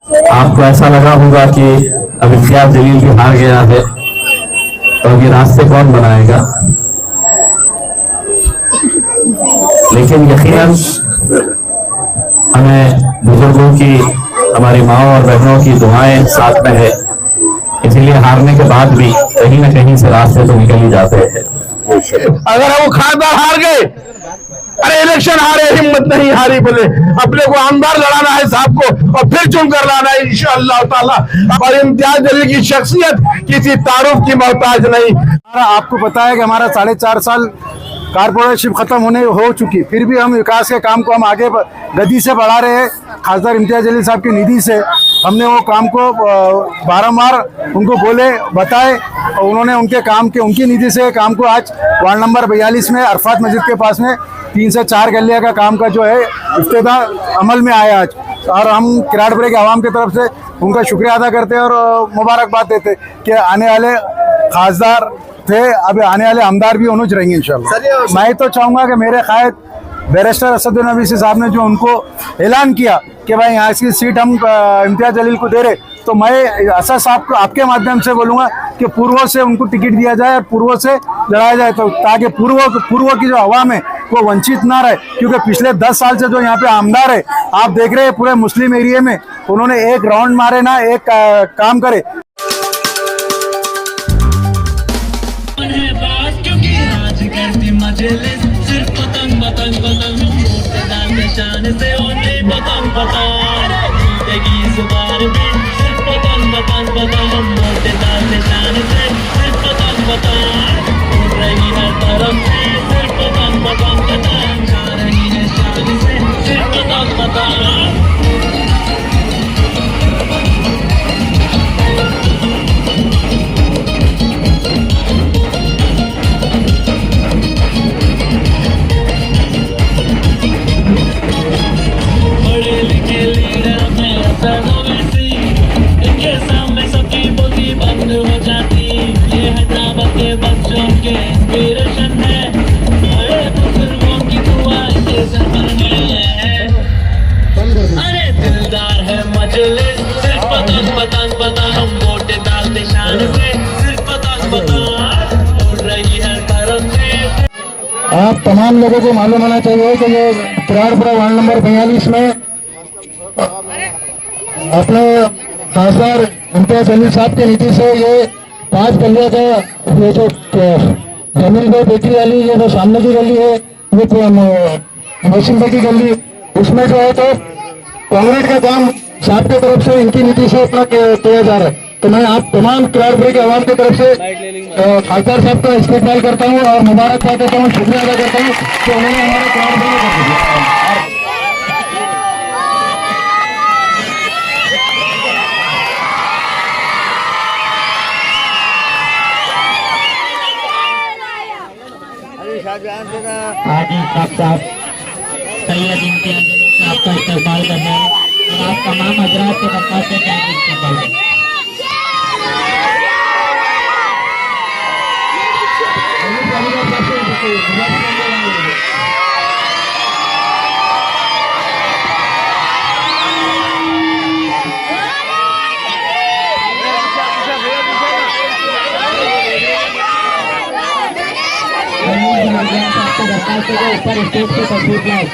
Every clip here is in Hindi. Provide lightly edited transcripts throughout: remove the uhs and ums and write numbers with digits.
आपको ऐसा लगा होगा कि अब इम्तियाज जलील भी हार गया है, तो ये रास्ते कौन बनाएगा। लेकिन यकीनन हमें बुजुर्गों की, हमारी माओ और बहनों की दुआएं साथ में है, इसीलिए हारने के बाद भी कहीं ना कहीं से रास्ते तो निकल ही जाते हैं। अगर वो खासदार हार गए, अरे इलेक्शन हारे, हिम्मत नहीं हारी, बोले अपने को आमदार लड़ाना है साहब को और फिर चुन कर लाना है इंशाअल्लाह ताला। और इम्तियाज जलील की शख्सियत किसी तारुफ की मोहताज नहीं। आपको पता है कि हमारा 4.5 साल कारपोरेटशिप खत्म हो चुकी, फिर भी हम विकास के काम को हम आगे गति से बढ़ा रहे हैं। खासदार इम्तियाज जलील साहब की निधि से हमने वो काम को बारंबार उनको बोले, बताए, और उन्होंने उनकी निधि से काम को आज वार्ड नंबर 42 में अरफात मस्जिद के पास में 3 से 4 गलिया का काम का जो है इफ्तिताह अमल में आया आज। और हम किराड़पुरे के आवाम की तरफ से उनका शुक्रिया अदा करते हैं और मुबारकबाद देते कि आने वाले खासदार थे, अब आने वाले आमदार भी उन्होंने रहेंगे इंशाल्लाह। मैं तो चाहूँगा कि मेरे कायद बैरिस्टर असदुद्दीन अवीसी साहब ने जो उनको ऐलान किया कि भाई यहाँ की सीट हम इम्तियाज जलील को दे रहे, तो मैं असद साहब को आपके माध्यम से बोलूँगा कि पूर्वों से उनको टिकट दिया जाए और पूर्वों से लड़ाया जाए, तो ताकि पूर्व की जो आवाम है वो वंचित ना रहे। क्योंकि पिछले 10 साल से जो यहाँ पे आमदार है, आप देख रहे हैं पूरे मुस्लिम एरिया में उन्होंने एक राउंड मारे ना एक काम करे। सिर्फ पतंग पतंग पतंग निशान से होने पतंग पतंग जिंदगी इस बार भी सिर्फ पतंग पतंग पतंग मोटेदार निशान से सिर्फ पतंग पतंग उड़ रही है तरफ से सिर्फ पतंग पतंग पतंग जा रही है शान से सिर्फ पतंग पतंग। आप तमाम लोगों को मालूम होना चाहिए कि ये किराड़पुरा वार्ड नंबर 42 में अपने खासदार इम्तियाज जलील साहब की नीति से ये 5 गलियों का ये जो जमीन पे बेटी वाली ये जो सामने की गली है, ये मौसम की गली, उसमें जो है तो कांग्रेस का काम साहब की तरफ से इनकी नीति से अपना किया जा रहा है। तो मैं आप तमाम किराड़पुरे के आवाम की तरफ से खासदार साहब का इस्तेमाल करता हूँ और मुबारकबाद देता हूँ, शुक्रिया अदा करता हूँ कि उन्होंने हमारे किराड़पुरे में कर दिया। आगे साहब सैयद इम्तियाज जलील साहब का इस्तेमाल करना है और आप तमाम हजरात को दरख्वास्त है कि आप इस्तेमाल करें। ऊपर स्टेज पे तस्वीर लाए।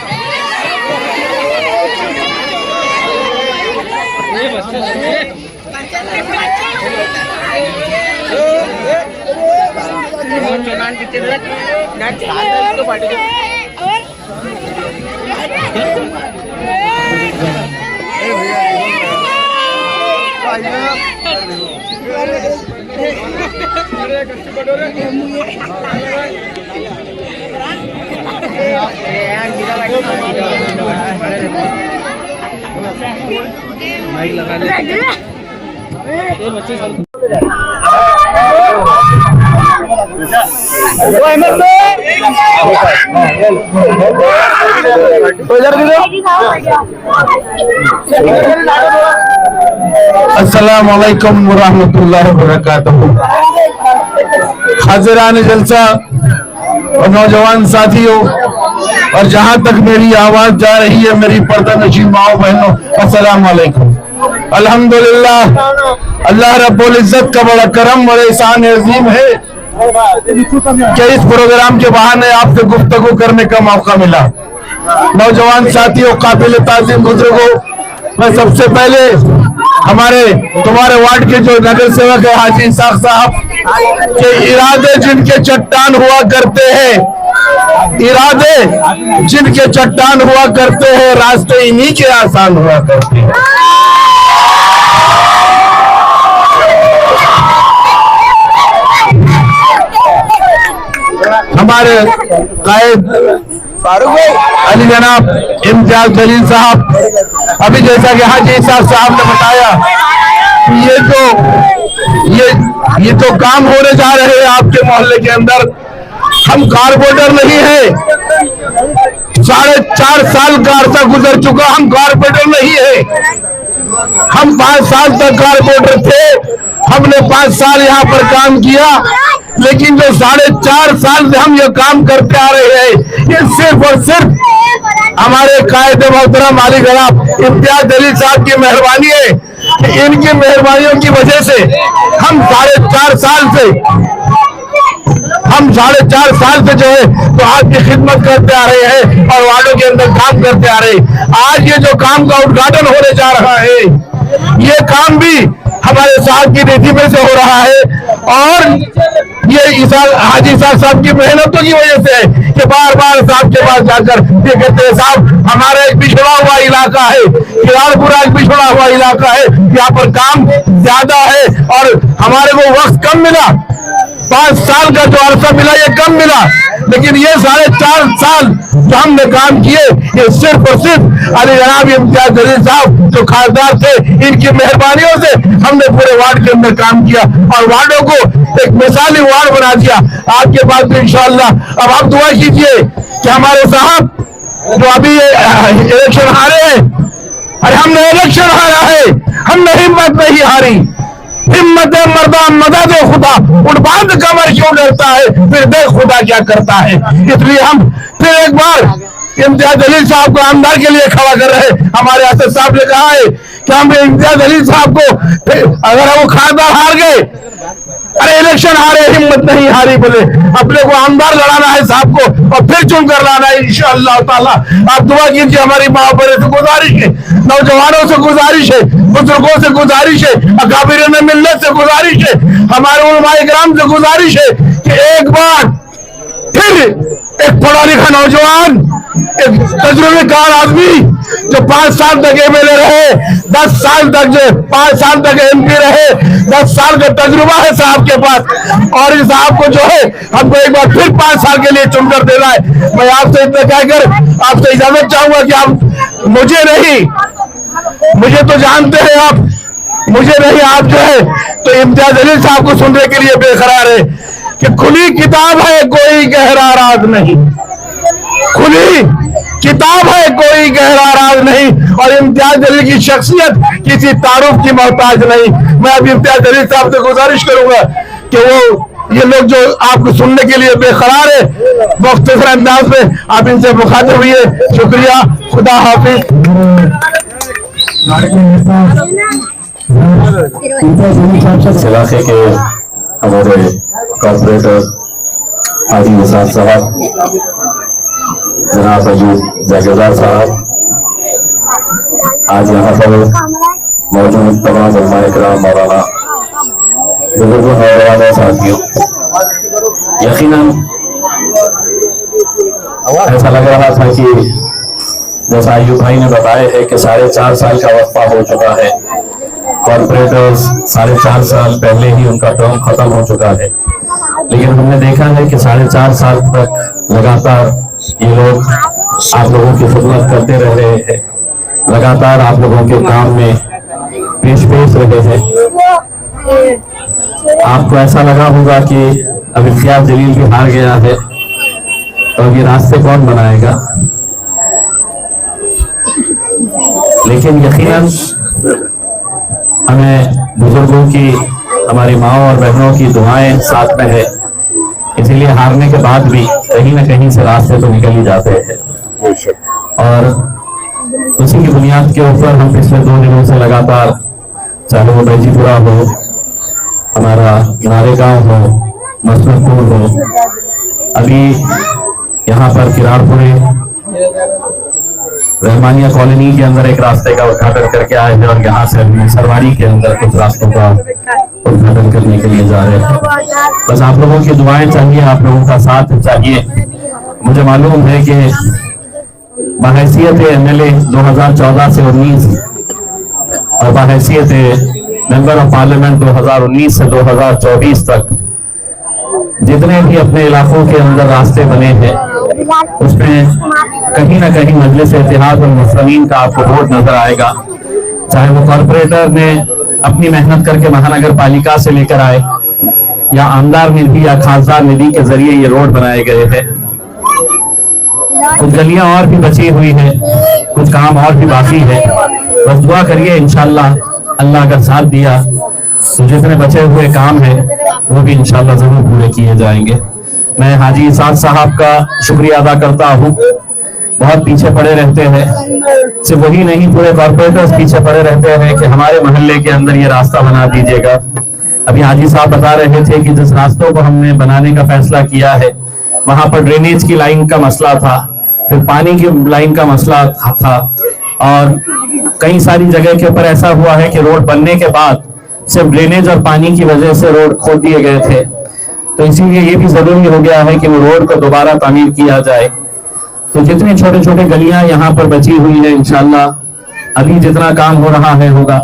माइक लगा ले ये बच्चे अस्सलाम वालेकुम व रहमतुल्लाहि व बरकातहू। हाज़िरान जलसा और नौजवान साथियों और जहां तक मेरी आवाज जा रही है, मेरी पर्दा नशीन माओ बहनों, अस्सलाम वालेकुम। अल्हम्दुलिल्लाह अल्लाह रब्बुल इज्जत का बड़ा करम और एहसान अजीम है कि इस प्रोग्राम के बहाने आपसे गुफ्तगू करने का मौका मिला। नौजवान साथियों, काबिल ताज़ीम बुजुर्गों, मैं सबसे पहले तुम्हारे वार्ड के जो नगर सेवक है हाजी इसाक साहब के इरादे जिनके चट्टान हुआ करते हैं, इरादे जिनके चट्टान हुआ करते हैं, रास्ते इन्हीं के आसान हुआ करते हैं। हमारे कायद अली जनाब इम्तियाज जलील साहब, अभी जैसा कि हाजी इसाक साहब ने बताया, ये तो काम होने जा रहे हैं आपके मोहल्ले के अंदर। हम कारपोरेटर नहीं है, 4.5 साल का अरसा गुजर चुका, हम कारपोरेटर नहीं है। हम 5 साल तक कारपोरेटर थे, हमने 5 साल यहाँ पर काम किया, लेकिन जो 4.5 साल से हम ये काम करते आ रहे हैं, ये सिर्फ और सिर्फ हमारे कायद मोहतरम अली जनाब इम्तियाज जलील साहब की मेहरबानी है। इनकी मेहरबानियों की वजह से हम 4.5 साल से जो है तो आपकी खिदमत करते आ रहे हैं और वार्डों के अंदर काम करते आ रहे हैं। आज ये जो काम का उद्घाटन होने जा रहा है, ये काम भी हमारे साहब की निधि में से हो रहा है और ये हाजी साहब की मेहनतों की वजह से है कि बार बार साहब के पास जाकर ये कहते हैं, साहब हमारा एक पिछड़ा हुआ इलाका है, किरारपुरा एक पिछड़ा हुआ इलाका है, यहाँ पर काम ज्यादा है और हमारे को वक्त कम मिला, 5 साल का जो अरसा मिला ये कम मिला, लेकिन ये 4.5 साल जो हमने काम किए, ये सिर्फ और सिर्फ अली जनाब इम्तियाज जलील साहब जो खासदार थे, इनकी मेहरबानियों से हमने पूरे वार्ड के अंदर काम किया और वार्डों को एक मिसाली वार्ड बना दिया। आपके पास भी इंशाअल्लाह अब आप दुआ कीजिए कि हमारे साहब जो अभी इलेक्शन हारे हैं, अरे हमने इलेक्शन हारा है, हमने हिम्मत नहीं हारी। हिम्मत मर्दा मदद खुदा, उठ बांध कमर क्यों डरता है, फिर देख खुदा क्या करता है। इसलिए हम फिर एक बार इम्तियाज जलील साहब को आमदार के लिए खड़ा कर रहे हैं। हमारे असद साहब ने कहा है कि हम इम्तियाज जलील साहब को, अगर वो खासदार हार गए, अरे इलेक्शन हारे हिम्मत नहीं हारी बोले, अपने को आमदार लड़ाना है साहब को और फिर चुन कर लाना है इंशाअल्लाह ताला। आप दुआ कीजिए, हमारी माँ बड़े से गुजारिश है, नौजवानों से गुजारिश है, बुजुर्गों से गुजारिश है, अकाबिरीन मिल्लत से गुजारिश है, हमारे उलमाए किराम से गुजारिश है कि एक बार फिर एक पढ़ा लिखा नौजवान, एक तजुर्बेकार आदमी जो 5 साल तक एमएलए रहे, 10 साल तक जो 5 साल तक एमपी रहे, 10 साल का तजुर्बा है साहब के पास और इस साहब को जो है हमको एक बार फिर 5 साल के लिए चुनकर देना है। मैं आपसे इतना कहकर आपसे इजाजत चाहूंगा कि आप मुझे तो जानते हैं, आप मुझे नहीं, आप जो है तो इम्तियाज जलील साहब को सुनने के लिए बेकरार है कि खुली किताब है कोई गहरा राज नहीं, खुली किताब है कोई गहरा राज नहीं, और इम्तियाज जलील की शख्सियत किसी तारुफ की मोहताज नहीं। मैं अब इम्तियाज जलील साहब से गुजारिश करूंगा कि वो ये लोग जो आपको सुनने के लिए बेकरार है, मुख्तसर अंदाज में आप इनसे मुखातिब हुए। शुक्रिया, खुदा हाफिज। इलाके के हमारे कॉर्पोरेटर हाजी इसाक साहब, जनाब अजीज जागीरदार साहब, आज यहाँ पर मौजूद तमाम उलमाए किराम, मौलाना, बुजुर्गों, नौजवानों, साथियों, यकीनन ऐसा लग रहा था कि जैसा अयूब भाई ने बताया है कि 4.5 साल का वक्फा हो चुका है। कॉर्पोरेटर्स 4.5 साल पहले ही उनका टर्म खत्म हो चुका है, लेकिन हमने देखा है कि 4.5 साल तक लगातार ये लोग आप लोगों की खिदमत करते रहे हैं, लगातार आप लोगों के काम में पेश रहे हैं। आपको ऐसा लगा होगा कि अब इम्तियाज जलील भी हार गया है, तो ये रास्ते कौन बनाएगा, लेकिन यकीनन हमें बुजुर्गों की, हमारी माओ और बहनों की दुआएं साथ में है, इसीलिए हारने के बाद भी कहीं ना कहीं से रास्ते तो निकल ही जाते हैं। और उसी की बुनियाद के ऊपर हम पिछले 2 दिनों से लगातार चाहे वो बैजीपुरा हो, हमारा नारेगांव हो, मसलपुर हो, अभी यहाँ पर किराड़पुरे रहमानिया कॉलोनी के अंदर एक रास्ते का उद्घाटन करके आए हैं और यहाँ से अभी सरवारी के अंदर कुछ रास्तों का उद्घाटन करने के लिए जा रहे हैं। बस आप लोगों की दुआएं चाहिए, आप लोगों का साथ चाहिए। मुझे मालूम है कि बहैसियत एमएलए 2014 से 19 और बहैसियत मेंबर ऑफ पार्लियामेंट 2019 से 2024 तक जितने भी अपने इलाकों के अंदर रास्ते बने हैं उसमें कहीं ना कहीं मजलिस इत्तेहाद और मुस्लिमीन का आपको वोट नजर आएगा। चाहे वो कॉर्पोरेटर ने अपनी मेहनत करके महानगर पालिका से लेकर आए या आमदार निधि या खासदार निधि के जरिए ये रोड बनाए गए हैं। कुछ गलियां और भी बची हुई हैं, कुछ काम और भी बाकी है। बस दुआ करिए, इंशाल्लाह अल्लाह अगर साथ दिया तो जितने बचे हुए काम है वो भी इंशाल्लाह जरूर पूरे किए जाएंगे। मैं हाजी इसाक साहब का शुक्रिया अदा करता हूँ। बहुत पीछे पड़े रहते हैं, सिर्फ वही नहीं पूरे कॉर्पोरेटर्स पीछे पड़े रहते हैं कि हमारे मोहल्ले के अंदर ये रास्ता बना दीजिएगा। अभी हाजी साहब बता रहे थे कि जिस रास्तों को हमने बनाने का फैसला किया है वहां पर ड्रेनेज की लाइन का मसला था, फिर पानी की लाइन का मसला था और कई सारी जगह के ऊपर ऐसा हुआ है कि रोड बनने के बाद सिर्फ ड्रेनेज और पानी की वजह से रोड खोद दिए गए थे। तो इसीलिए ये भी जरूरी हो गया है कि वो रोड को दोबारा तामीर किया जाए। तो जितने छोटे छोटे गलियां यहाँ पर बची हुई है इंशाल्लाह अभी जितना काम हो रहा है होगा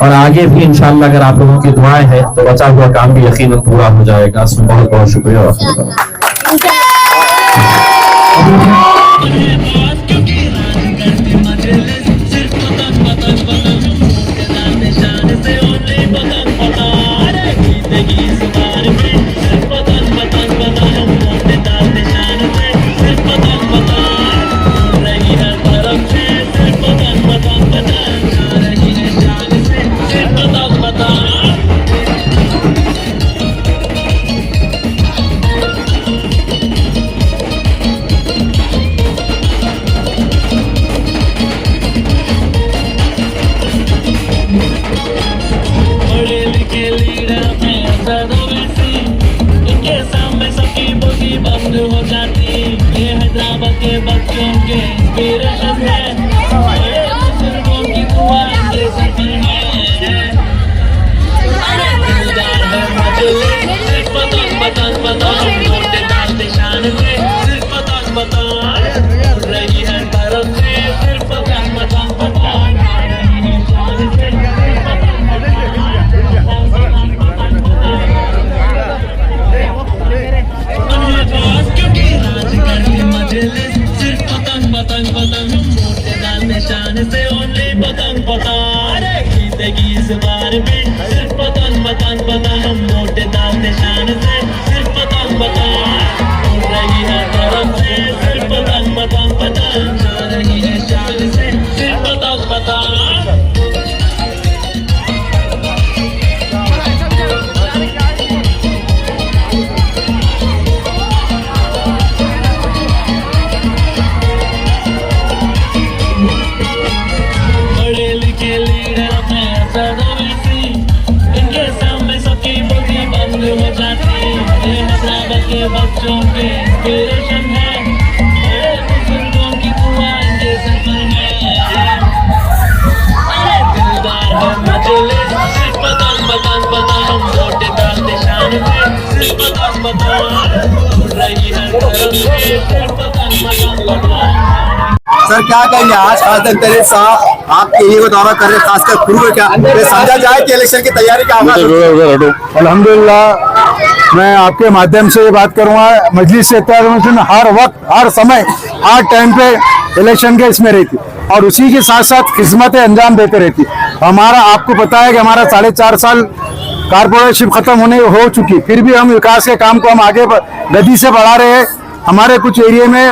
और आगे भी इंशाल्लाह अगर आप लोगों की दुआएं हैं तो बचा हुआ काम भी यकीनन पूरा हो जाएगा। बहुत बहुत शुक्रिया। बच्चों के इंस्पिरेशन है, बुजुर्गों की दुआ इनके सफर में। अरे दिलदार है मजलिस, सिर्फ बदन हम वोट डालते शान से, सिर्फ बदन रही है तरफ से, सिर्फ बदन। सर क्या कहेंगे आज खासदार तरीफ साहब आप एरिया को दौरा कर रहे हैं, खासकर खुद को क्या समझा जाए कि इलेक्शन की तैयारी का आगाज? अल्हम्दुलिल्लाह मैं आपके माध्यम से ये बात करूंगा, मजलिस इत्तेहाद हर वक्त हर समय हर टाइम पे इलेक्शन के इसमें रहती और उसी के साथ साथ खिदमतें अंजाम देते रहती। हमारा आपको पता है कि हमारा 4.5 साल कारपोरेटशिप खत्म होने हो चुकी, फिर भी हम विकास के काम को हम आगे गति से बढ़ा रहे हैं। हमारे कुछ एरिया में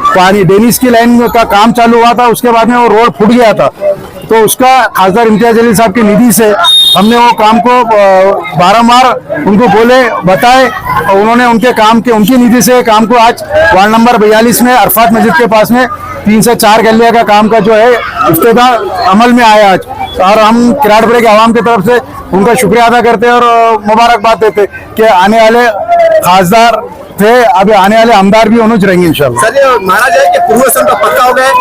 पानी डेनिस की लाइन का काम चालू हुआ था, उसके बाद में वो रोड फूट गया था, तो उसका खासदार इम्तियाज जलील साहब की निधि से हमने वो काम को बारंबार उनको बोले बताए और उन्होंने उनकी निधि से काम को आज वार्ड नंबर 42 में अरफात मस्जिद के पास में 3 से 4 गलिया का काम का जो है इफ्तिताह अमल में आया आज। और हम किराड़पुरे के आवाम की तरफ से उनका शुक्रिया अदा करते हैं और मुबारकबाद देते कि आने वाले खासदार थे, अभी आने वाले आमदार भी उन्होंने रहेंगे इंशाल्लाह। सर ये महाराज है कि पूर्व से उनका पक्का हो गए,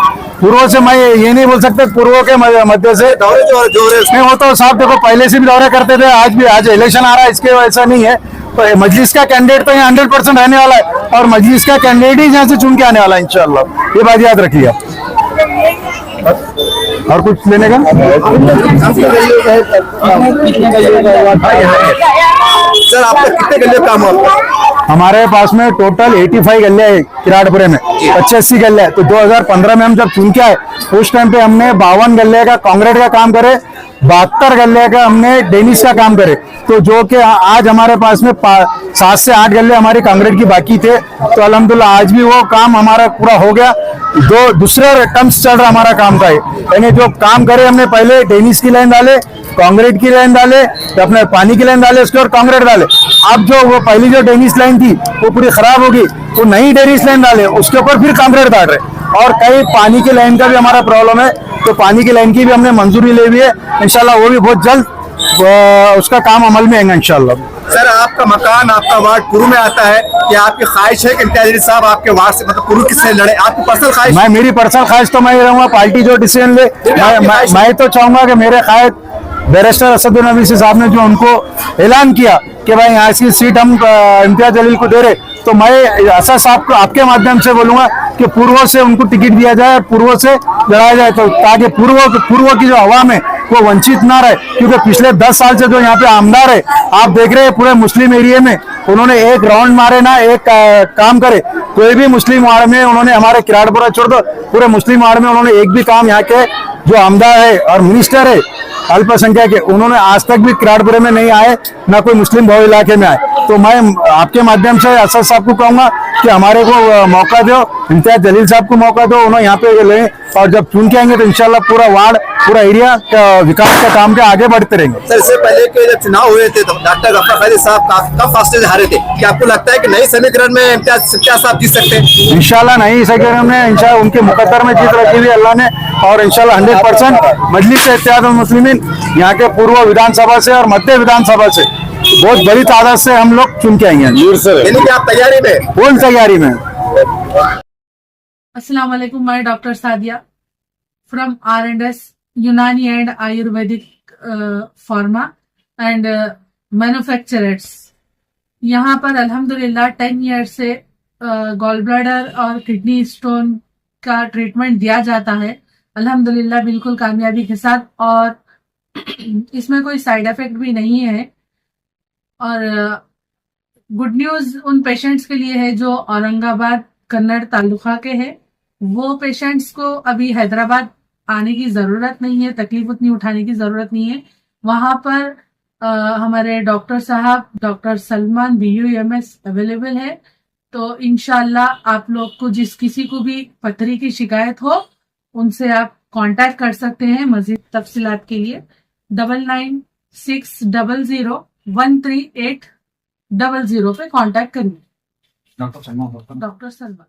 पूर्व से मैं ये नहीं बोल सकता पूर्वों के मध्य से दौरे जो नहीं, वो तो साहब देखो पहले से भी दौरे करते थे, आज इलेक्शन आ रहा है इसके ऐसा नहीं है। तो मजलिस का कैंडिडेट तो यहाँ 100% रहने वाला है और मजलिस का कैंडिडेट ही यहाँ से चुन के आने वाला है इंशाल्लाह, ये बात याद रखिए आप। और कुछ लेने का सर आपका कितने गले काम हो? हमारे पास में टोटल 85 गले है किराड़पुरे में, 85 गले है। तो 2015 में हम जब चुन के आए उस टाइम पे हमने 52 गले का कांक्रीट का काम करे, 72 गले का हमने डेनिस का काम करे। तो जो कि आज हमारे पास में 7 से 8 गले हमारी कांक्रीट की बाकी थे, तो अल्हम्दुलिल्लाह आज भी वो काम हमारा पूरा हो गया। दूसरे टर्म्स चल रहा हमारा काम का, यानी जो काम करे हमने पहले डेनिस की लाइन डाले, कांक्रीट की लाइन डाले, तो अपने पानी की लाइन डाले उसके और कांक्रीट डाले। अब जो वो पहली जो डेनिस लाइन थी वो पूरी खराब होगी, तो नई डेनिस लाइन डाले उसके ऊपर फिर कांक्रीट डाल रहे। और कई पानी की लाइन का भी हमारा प्रॉब्लम है, तो पानी की लाइन की भी हमने मंजूरी ले ली है, इंशाल्लाह वो भी बहुत जल्द उसका काम अमल में आएगा इंशाल्लाह। सर आपका मकान आपका वार्ड पूर्व में आता है, क्या आपकी ख्वाहिश है कि इम्तियाज जलील साहब आपके वार्ड से मतलब पूर्व किससे लड़े? आपकी पर्सनल ख्वाहिश? मेरी पर्सनल ख्वाहिश तो मैं ये रहूंगा पार्टी जो डिसीजन ले, मैं तो चाहूंगा कि मेरे ख्वाहिश बैरिस्टर असदुल नबी साहब ने जो उनको ऐलान किया कि भाई यहाँ की सीट हम इम्तियाज जलील को दे रहे, तो मैं असद साहब को आपके माध्यम से बोलूंगा कि पूर्व से उनको टिकट दिया जाए और पूर्व से लड़ाया जाए, तो ताकि पूर्व की जो आवाम है वो वंचित ना रहे। क्योंकि पिछले 10 साल से जो यहाँ पे आमदार है आप देख रहे हैं पूरे मुस्लिम एरिया में उन्होंने एक राउंड मारे ना एक काम करे, कोई भी मुस्लिम वार्ड में उन्होंने, हमारे किराड़पुरा छोड़ दो पूरे मुस्लिम वार्ड में उन्होंने एक भी काम यहाँ के जो आमदार है और मिनिस्टर है अल्पसंख्यक के, उन्होंने आज तक भी किराड़पुरे में नहीं आए, ना कोई मुस्लिम बहुल इलाके में आए। तो मैं आपके माध्यम से असद साहब को कहूंगा कि हमारे को मौका दो, इम्तियाज जलील साहब को मौका दो, उन्होंने यहाँ पे लें और जब चुन के आएंगे तो इंशाल्लाह पूरा वार्ड पूरा एरिया का विकास का काम के आगे बढ़ते रहेंगे। सर इससे पहले के जब चुनाव हुए थे तो डॉक्टर गफ्फार खलील साहब कब फासले से हारे थे, क्या आपको लगता है कि नई समीकरण में इम्तियाज साहब जीत सकते हैं? इंशाल्लाह नई समीकरण में इंशाल्लाह उनके मुकद्दर में जीत रखी हुई अल्लाह ने, और इंशाल्लाह 100% मजलिस इत्तेहादुल मुस्लिमीन यहाँ के पूर्व विधानसभा से और मध्य विधानसभा से बहुत बड़ी तादाद से हम लोग चुन के आएंगे। यानी कि आप तैयारी में? फुल तैयारी में। अस्सलाम वालेकुम, मैं डॉक्टर सादिया फ्रॉम R&S यूनानी and Ayurvedic pharma and manufacturers. यहाँ पर अल्हम्दुलिल्लाह 10 ईयर से गॉल ब्लैडर और किडनी स्टोन का ट्रीटमेंट दिया जाता है अल्हम्दुलिल्लाह बिल्कुल कामयाबी के साथ, और इसमें कोई साइड इफेक्ट भी नहीं है। और गुड न्यूज उन पेशेंट्स के लिए है जो औरंगाबाद कन्नड़ तालुका के हैं, वो पेशेंट्स को अभी हैदराबाद आने की जरूरत नहीं है, तकलीफ उतनी उठाने की जरूरत नहीं है। वहां पर हमारे डॉक्टर साहब डॉक्टर सलमान BUMS अवेलेबल है, तो इंशाल्लाह आप लोग को किसी को भी पथरी की शिकायत हो उनसे आप कांटेक्ट कर सकते हैं। मजीद तफसीलात के लिए 9960013800 पे कांटेक्ट करिए। डॉक्टर सलमान